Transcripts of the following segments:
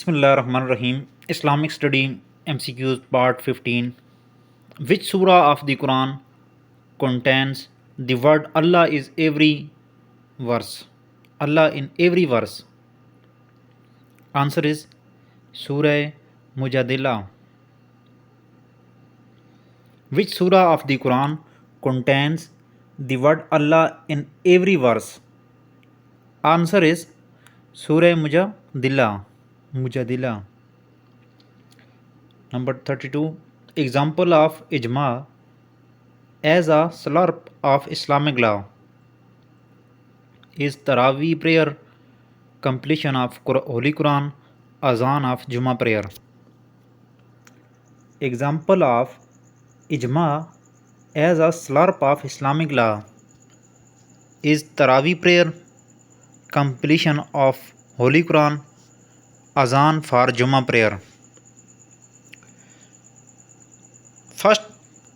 Bismillahirrahmanirrahim. Islamic Study MCQs Part 15. Which surah of the Quran contains the word Allah is every verse? Allah in every verse. Answer is Surah Mujadila. Which surah of the Quran contains the word Allah in every verse? Answer is Surah Mujadila. Mujadila. Number 32. Example of ijma as a slurp of Islamic law is Taraweeh prayer, completion of Holy Quran, Azan of Jummah prayer. Example of ijma as a slurp of Islamic law is Taraweeh prayer, completion of Holy Quran, Azan for Jummah prayer. First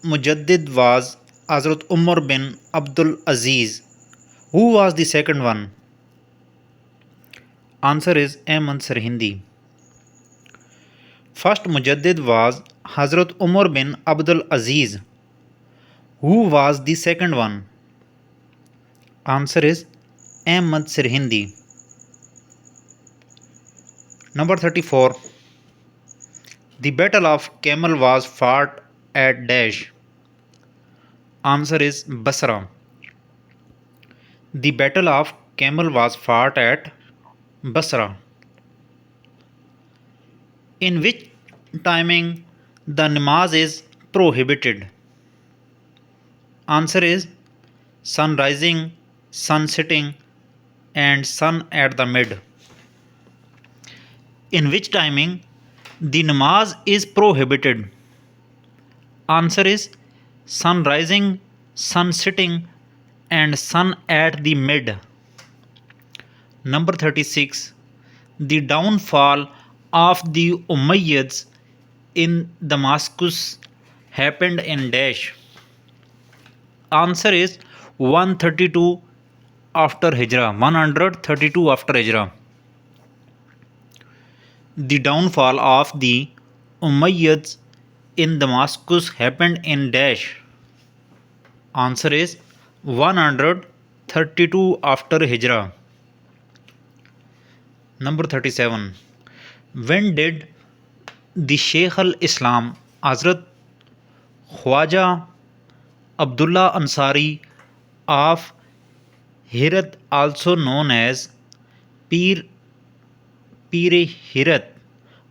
Mujaddid was Hazrat Umar bin Abdul Aziz. Who was the second one? Answer is Ahmad Sirhindi. First Mujaddid was Hazrat Umar bin Abdul Aziz. Who was the second one? Answer is Ahmad Sirhindi. Number 34. The Battle of Camel was fought at Dash. Answer is Basra. The Battle of Camel was fought at Basra. In which timing the namaz is prohibited? Answer is sun rising, sun setting, and sun at the mid. In which timing the namaz is prohibited? Answer is sun rising, sun setting, and sun at the mid. Number 36. The downfall of the Umayyads in Damascus happened in Dash. Answer is 132 after Hijrah. 132 after Hijrah. The downfall of the Umayyads in Damascus happened in Dash. Answer is 132 after Hijrah. Number 37. When did the Shaykh al-Islam Hazrat Khwaja Abdullah Ansari of Herat, also known as Pir Herat,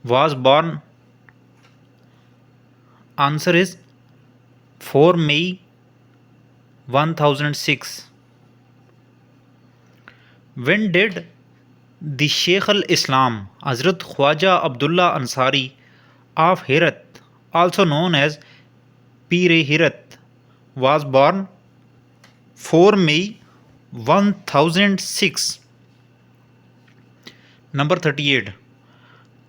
was born? Answer is 4 May 1006. When did the Shaykh al-Islam Hazrat Khwaja Abdullah Ansari of Herat, also known as Pir Herat, was born? 4 May 1006. Number 38.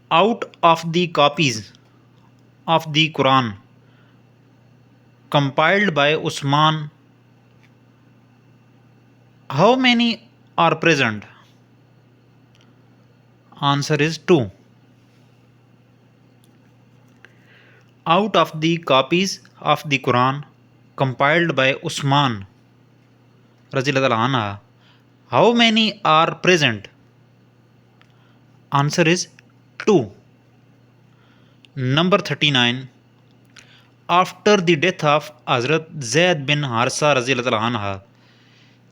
Out of the copies of the Quran compiled by Usman, how many are present? Answer is 2. Out of the copies of the Quran compiled by Usman Radhiyallahu anha, how many are present? Answer is 2. Number 39. After the death of Hazrat Zaid bin Harsa Radhiyallahu anha,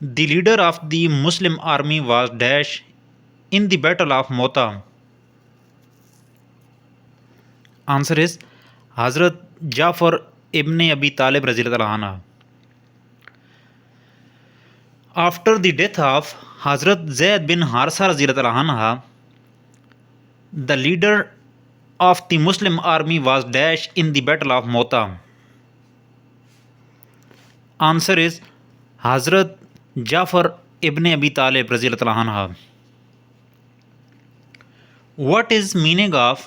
the leader of the Muslim army was Dash in the Battle of Mota. Answer is Hazrat Jafar ibn Abi Talib Radhiyallahu anha. After the death of Hazrat Zaid bin Harsa Radhiyallahu anha, the leader of the Muslim army was Dash in the Battle of Mota. Answer is Hazrat Jafar ibn Abi Talib Radhiyallahu anha. What is meaning of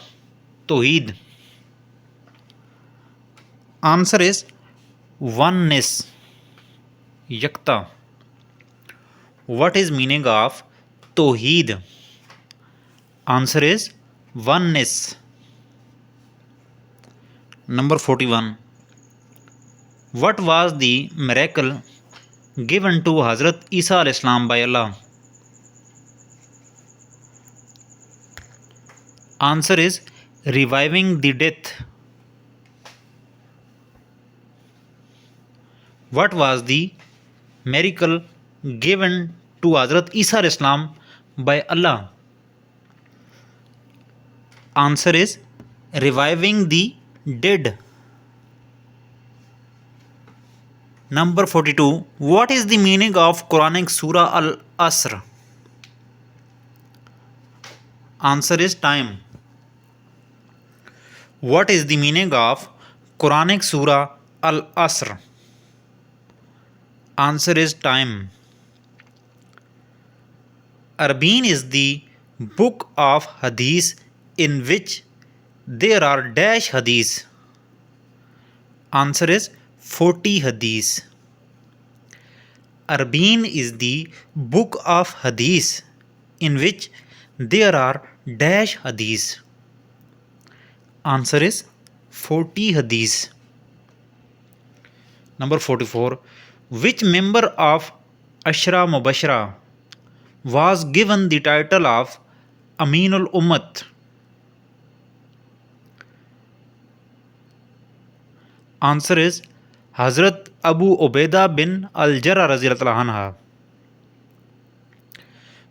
Tawheed? Answer is oneness, Yakta. What is meaning of Tawheed? Answer is oneness. Number 41. What was the miracle given to Hazrat Isa alayhis salam by Allah? Answer is reviving the death. What was the miracle given to Hazrat Isa alayhis salam by Allah? Answer is reviving the dead. Number 42. What is the meaning of Quranic Surah Al-Asr? Answer is time. What is the meaning of Quranic Surah Al-Asr? Answer is time. Arbeen is the book of Hadith in which there are dash Hadith. Answer is 40 Hadith. Arbeen is the book of Hadith in which there are dash Hadith. Answer is 40 Hadith. Number 44. Which member of Ashra Mubashara was given the title of Aminul Ummat? Answer is Hazrat Abu Ubaidah bin Al-Jarrah radhiyallahu anha.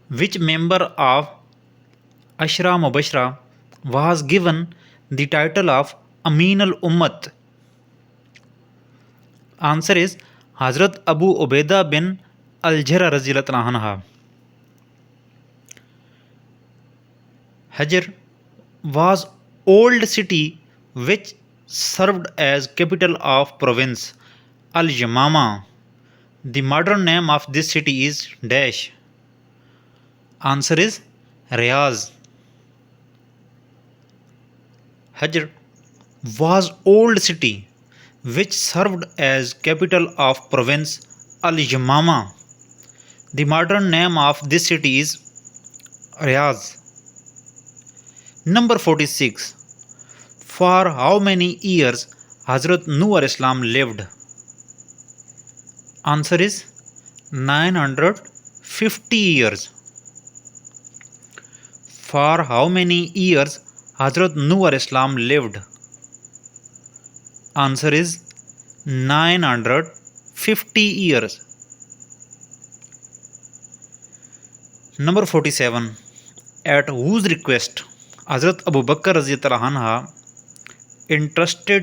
Which member of Ashra Mubashara was given the title of Amin al-Ummat? Answer is Hazrat Abu Ubaidah bin Al-Jarrah radhiyallahu anha. Hajr was old city which served as capital of province Al-Yamama. The modern name of this city is dash. Answer is Riyaz. Hajr was old city which served as capital of province Al-Yamama. The modern name of this city is Riyaz. Number 46. For how many years Hazrat Nuh alayhis salam lived? Answer is 950 years. For how many years Hazrat Nuh alayhis salam lived? Answer is 950 years. Number 47. At whose request Hazrat Abu Bakr radhiyallahu anha entrusted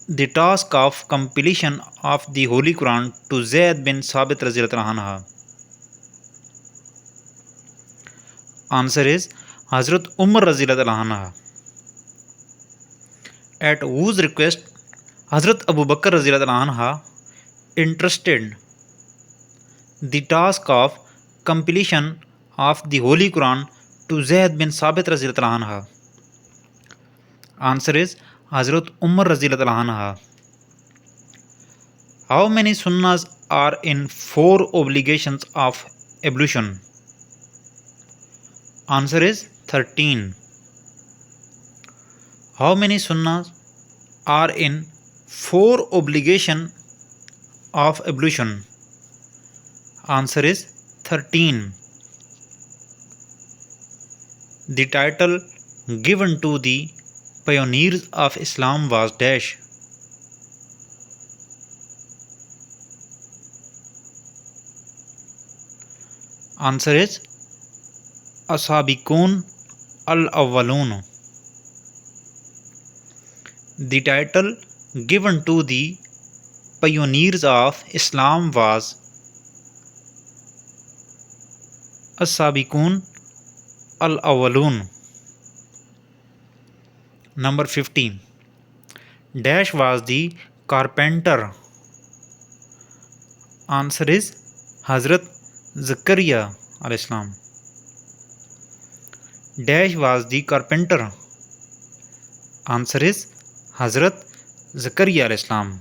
the task of completion of the Holy Quran to Zayd bin Sabit radhiyallahu anha? Answer is Hazrat Umar radhiyallahu anha. At whose request Hazrat Abu Bakr radhiyallahu anha entrusted the task of completion of the Holy Quran to Zayd bin Sabit radhiyallahu anha? Answer is Hazrat Umar radhiyallahu anha. How many sunnahs are in 4 obligations of ablution? Answer is 13. How many sunnahs are in 4 obligation of ablution? Answer is 13. The title given to the pioneers of Islam was dash. Answer is Asabiqun al-Awwalun. The title given to the pioneers of Islam was Asabiqun al-Awwalun. Number 15. Dash was the carpenter. Answer is Hazrat Zakaria alayhis salam. Dash was the carpenter. Answer is Hazrat Zakaria alayhis salam.